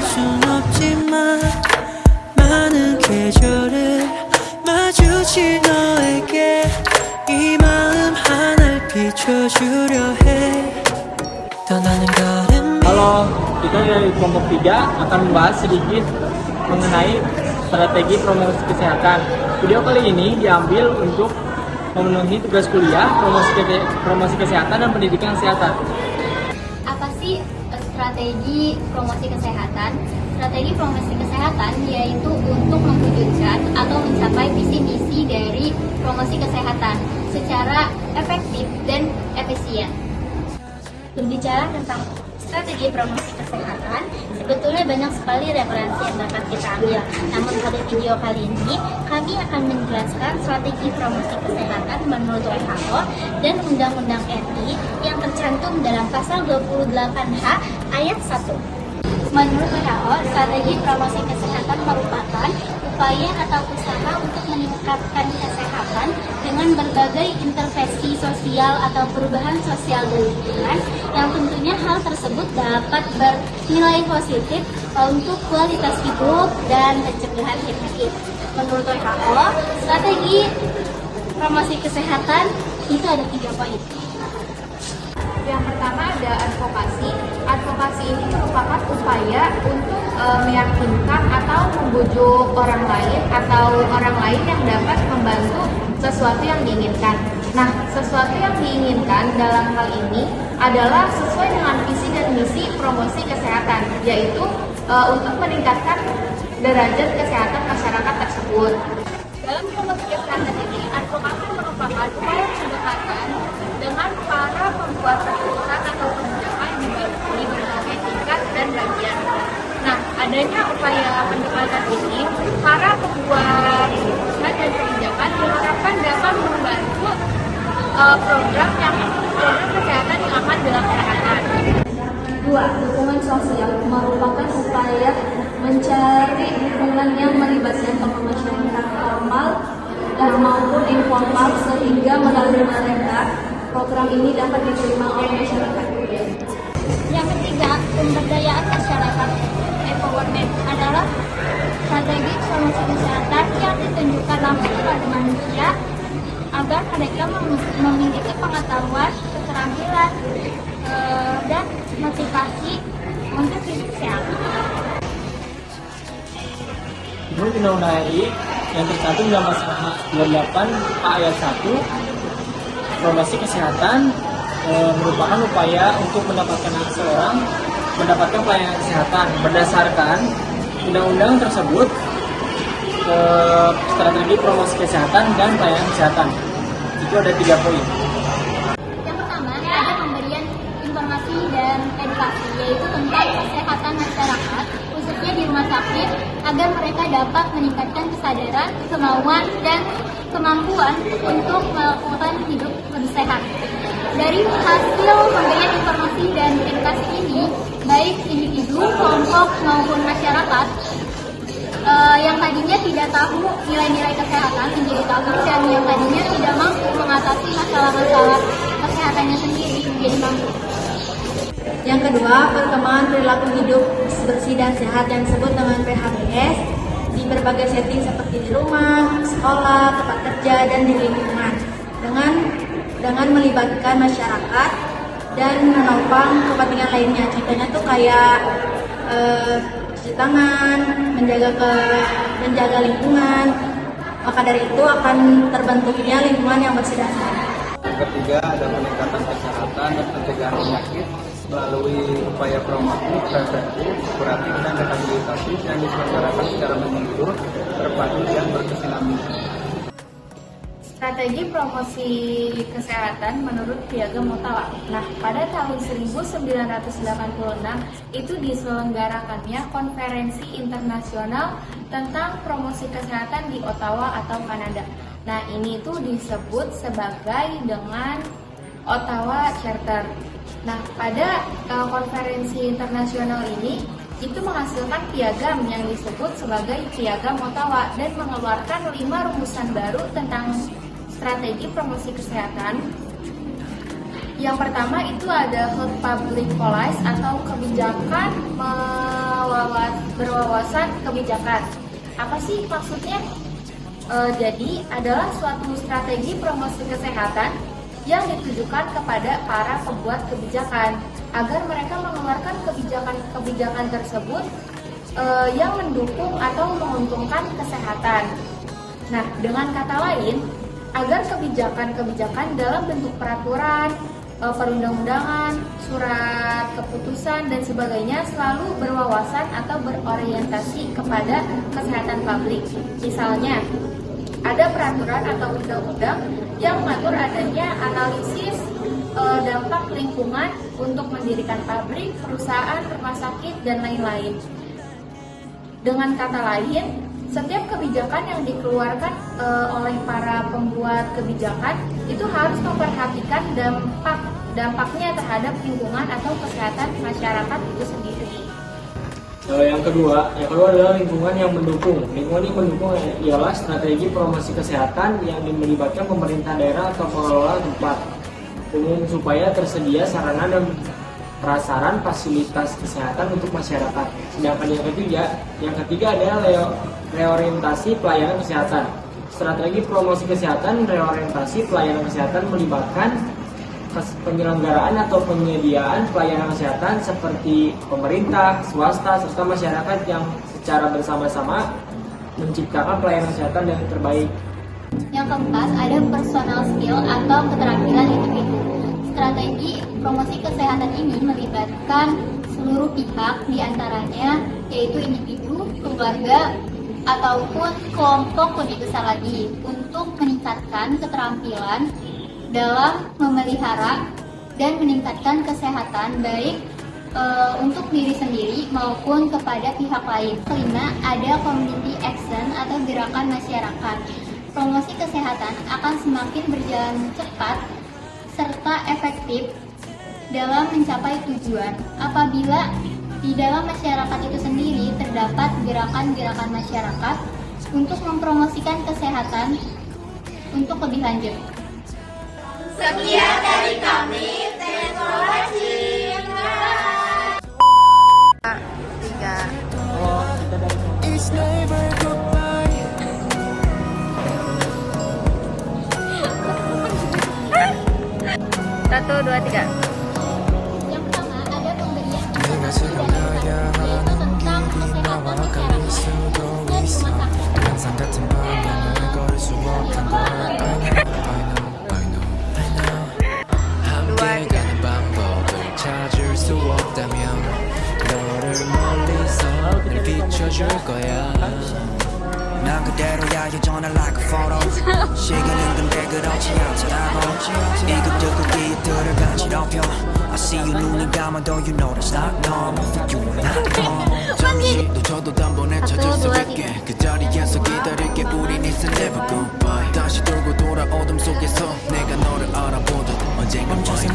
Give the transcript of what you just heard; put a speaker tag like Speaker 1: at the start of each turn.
Speaker 1: 순 없지만 많은 계절을 마주칠 너에게 이 마음 하나를 비춰주려 해 떠나는 걸음.
Speaker 2: Halo, kita dari kelompok 3 akan membahas sedikit mengenai strategi promosi kesehatan. Video kali ini diambil untuk memenuhi tugas kuliah promosi kesehatan dan pendidikan kesehatan.
Speaker 3: Apa sih strategi promosi kesehatan? Strategi promosi kesehatan yaitu untuk mewujudkan atau mencapai visi misi dari promosi kesehatan secara efektif dan efisien. Berbicara tentang strategi promosi kesehatan, sebetulnya banyak sekali referensi yang dapat kita ambil. Namun pada video kali ini, kami akan menjelaskan strategi promosi kesehatan menurut WHO dan Undang-Undang RI yang tercantum dalam pasal 28H ayat 1. Menurut WHO, strategi promosi kesehatan merupakan upaya atau usaha untuk meningkatkan kesehatan dengan berbagai intervensi sosial atau perubahan sosial dan lingkungan yang tentunya hal tersebut dapat bernilai positif untuk kualitas hidup dan pencegahan penyakit. Menurut WHO, strategi promosi kesehatan itu ada 3 poin.
Speaker 4: Yang pertama ada advokasi. Advokasi ini merupakan upaya untuk meyakinkan atau membujuk orang lain yang dapat membantu sesuatu yang diinginkan. Nah, sesuatu yang diinginkan dalam hal ini adalah sesuai dengan visi dan misi promosi kesehatan, yaitu untuk meningkatkan derajat kesehatan masyarakat tersebut. Dalam promosi kesehatan ini, advokasi merupakan upaya pendekatan dengan para pembuat peraturan atau kebijakan di berbagai tingkat dan bagian. Nah, adanya upaya pendekatan ini, para pembuat keputusan dan kebijakan diharapkan dapat membantu program kesehatan yang akan dilaksanakan. 2. Dukungan sosial merupakan upaya mencari dukungan yang melibatkan tokoh masyarakat formal dan maupun informal sehingga melalui mereka program ini dapat diterima oleh masyarakat.
Speaker 3: Yang ketiga, pemberdayaan masyarakat. Empowerment adalah strategi promosi kesehatan yang ditunjukkan langsung kepada manusia agar mereka memiliki pengetahuan, keterampilan, dan motivasi untuk hidup sehat.
Speaker 2: Menurut Undang-Undang RI yang tercantum dalam pasal 28 ayat 1, promosi kesehatan merupakan upaya untuk mendapatkan seseorang mendapatkan pelayanan kesehatan berdasarkan undang-undang tersebut, strategi promosi kesehatan dan pelayanan kesehatan. Itu ada 3 poin.
Speaker 3: Yang pertama ada pemberian informasi dan edukasi, yaitu tentang kesehatan masyarakat khususnya di rumah sakit agar mereka dapat meningkatkan kesadaran, kemauan, dan kemampuan untuk melakukan hidup lebih sehat. Dari hasil pemberian informasi dan edukasi ini, baik individu, kelompok maupun masyarakat yang tadinya tidak tahu nilai-nilai kesehatan menjadi tahu, dan yang tadinya tidak mampu mengatasi masalah-masalah kesehatannya sendiri menjadi mampu.
Speaker 5: Yang kedua, perkembangan perilaku hidup bersih dan sehat yang disebut dengan PHBS di berbagai setting seperti di rumah, sekolah, tempat kerja, dan di lingkungan dengan melibatkan masyarakat dan menopang kepentingan lainnya. Contohnya tuh kayak cuci tangan, menjaga lingkungan. Maka dari itu akan terbentuknya lingkungan yang bersih dan sehat.
Speaker 6: Yang ketiga ada peningkatan kesehatan dan pencegahan penyakit melalui upaya promotif, preventif, kuratif, dan rehabilitasi yang diselenggarakan secara menyeluruh, terpadu, dan berkesinambungan.
Speaker 4: Strategi promosi kesehatan menurut Piagam Ottawa. Nah, pada tahun 1986 itu diselenggarakannya konferensi internasional tentang promosi kesehatan di Ottawa atau Kanada. Nah, ini tuh disebut sebagai dengan Ottawa Charter. Nah, pada konferensi internasional ini itu menghasilkan piagam yang disebut sebagai Piagam Ottawa dan mengeluarkan 5 rumusan baru tentang strategi promosi kesehatan. Yang pertama itu ada health public policy atau kebijakan melewati berwawasan kebijakan. Apa sih maksudnya? Jadi adalah suatu strategi promosi kesehatan yang ditujukan kepada para pembuat kebijakan agar mereka mengeluarkan kebijakan-kebijakan tersebut yang mendukung atau menguntungkan kesehatan. Nah, dengan kata lain, agar kebijakan-kebijakan dalam bentuk peraturan, perundang-undangan, surat keputusan, dan sebagainya selalu berwawasan atau berorientasi kepada kesehatan publik. Misalnya, ada peraturan atau undang-undang yang mengatur adanya analisis dampak lingkungan untuk mendirikan pabrik, perusahaan, rumah sakit, dan lain-lain. Dengan kata lain, setiap kebijakan yang dikeluarkan oleh para pembuat kebijakan itu harus memperhatikan dampaknya terhadap lingkungan atau kesehatan masyarakat itu sendiri.
Speaker 2: Yang kedua adalah lingkungan yang mendukung. Lingkungan yang mendukung ialah strategi promosi kesehatan yang melibatkan pemerintah daerah atau pengelola tempat umum supaya tersedia sarana dan prasaran fasilitas kesehatan untuk masyarakat. Sedangkan yang ketiga adalah reorientasi pelayanan kesehatan. Strategi promosi kesehatan, reorientasi pelayanan kesehatan melibatkan penyelenggaraan atau penyediaan pelayanan kesehatan seperti pemerintah, swasta, serta masyarakat yang secara bersama-sama menciptakan pelayanan kesehatan yang terbaik.
Speaker 3: Yang keempat, ada personal skill atau keterampilan individu. Strategi promosi kesehatan ini melibatkan seluruh pihak, diantaranya yaitu individu, keluarga, ataupun kelompok lebih besar lagi untuk meningkatkan keterampilan dalam memelihara dan meningkatkan kesehatan baik untuk diri sendiri maupun kepada pihak lain. Kelima, ada community action atau gerakan masyarakat. Promosi kesehatan akan semakin berjalan cepat serta efektif dalam mencapai tujuan apabila di dalam masyarakat itu sendiri terdapat gerakan-gerakan masyarakat untuk mempromosikan kesehatan untuk lebih lanjut.
Speaker 4: Sekian dari kami, thanks for watching.
Speaker 1: It's never goodbye.
Speaker 4: Satu, dua, tiga.
Speaker 3: Yang pertama, ada pemberian yaitu tentang kesehatan masyarakat dan rumah sakit.
Speaker 1: 함께 가는 방법을 찾을 수 없다면 너를 멀리서 늘 비춰줄 거야. 난 그대로야 여전히 like a photo. 시간은 근데 그렇지 않더라고. 이급저급 이들을 간지럽혀. I see you 눈을 감아도 you know that's not normal for you and I. 잠시 놓쳐도 단번에 찾을 수 있게 그 자리에서 기다릴게. 우린 it's never goodbye. 다시 돌고 돌아 어둠 속에서 내가 너를 알아보듯 언젠가 멈춰서